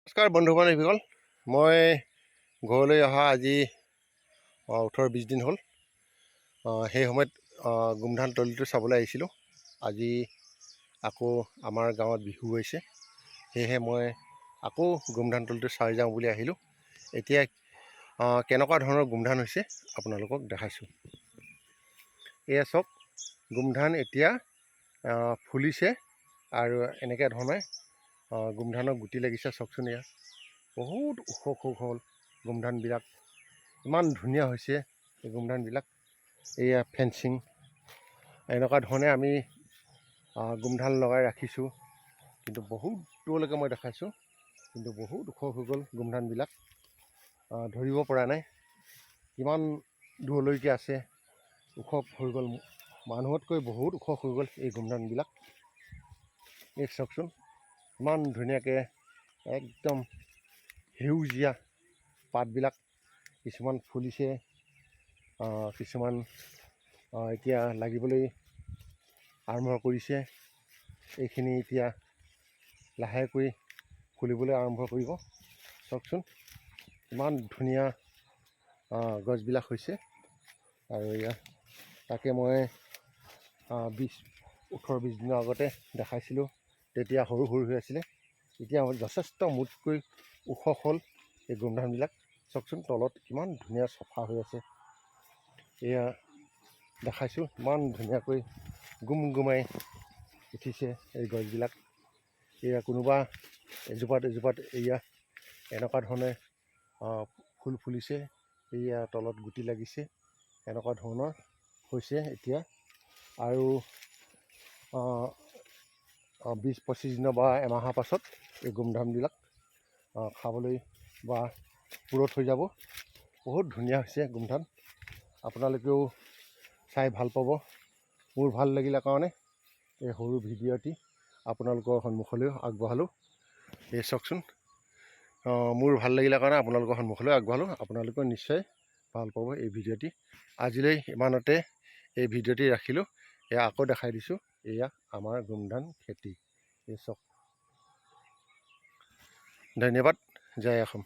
নমস্কাৰ বন্ধু বান্ধৱীসকল, মই ঘৰলৈ অহা আজি 18-20 দিন হ'ল। সেই সময়ত গোমধান তলিটো চাবলৈ আহিছিলোঁ। আজি আকৌ আমাৰ গাঁৱত বিহু হৈছে, সেয়েহে মই আকৌ গোমধান তলিটো চাই যাওঁ বুলি আহিলোঁ। এতিয়া কেনেকুৱা ধৰণৰ গোমধান হৈছে আপোনালোকক দেখাইছোঁ। এয়া চাওক, গোমধান এতিয়া ফুলিছে আৰু এনেকৈ ধৰণে গোমধানৰ গুটি লাগিছে। চাওকচোন, এয়া বহুত ওখ ওখ হ'ল গোমধানবিলাক, ইমান ধুনীয়া হৈছে এই গোমধানবিলাক। এয়া ফেঞ্চিং এনেকুৱা ধৰণে আমি গোমধান লগাই ৰাখিছোঁ, কিন্তু বহুত দূৰলৈকে মই দেখাইছোঁ, কিন্তু বহুত ওখ হৈ গ'ল গোমধানবিলাক। ধৰিব পৰা নাই কিমান দূৰলৈকে আছে, ওখ হৈ গ'ল, মানুহতকৈ বহুত ওখ হৈ গ'ল এই গোমধানবিলাক। এই চাওকচোন, ইমান ধুনীয়াকৈ একদম সেউজীয়া পাতবিলাক, কিছুমান ফুলিছে, কিছুমান এতিয়া লাগিবলৈ আৰম্ভ কৰিছে। এইখিনি এতিয়া লাহেকৈ ফুলিবলৈ আৰম্ভ কৰিব। চাওকচোন, ইমান ধুনীয়া গছবিলাক হৈছে। আৰু এয়া তাকে মই 18-20 দিনৰ আগতে দেখাইছিলোঁ, তেতিয়া সৰু সৰু হৈ আছিলে, এতিয়া যথেষ্ট মুঠকৈ ওখ হ'ল এই গোমধানবিলাক। চাওকচোন, তলত কিমান ধুনীয়া চফা হৈ আছে। এয়া দেখাইছোঁ, ইমান ধুনীয়াকৈ গুমগুমাই উঠিছে এই গছবিলাক। এয়া কোনোবা এজোপাত এজোপাত এয়া এনেকুৱা ধৰণে ফুল ফুলিছে, এয়া তলত গুটি লাগিছে, এনেকুৱা ধৰণৰ হৈছে এতিয়া। আৰু 20-25 দিনৰ বা এমাহৰ পাছত এই গোমধানবিলাক খাবলৈ বা পুৰঠ হৈ যাব। বহুত ধুনীয়া হৈছে গোমধান, আপোনালোকেও চাই ভাল পাব। মোৰ ভাল লাগিলে কাৰণে এই সৰু ভিডিঅ'টি আপোনালোকৰ সন্মুখলৈ আগবঢ়ালোঁ। এই চাওকচোন, মোৰ ভাল লাগিলে কাৰণে আপোনালোকৰ সন্মুখলৈ আগবঢ়ালোঁ। আপোনালোকেও নিশ্চয় ভাল পাব এই ভিডিঅ'টি। আজিলৈ ইমানতে এই ভিডিঅ'টি ৰাখিলোঁ। এয়া আকৌ দেখাই দিছোঁ, এয়া আমাৰ গোমধান খেতি। এই চাওক, ধন্যবাদ। জয় অসম।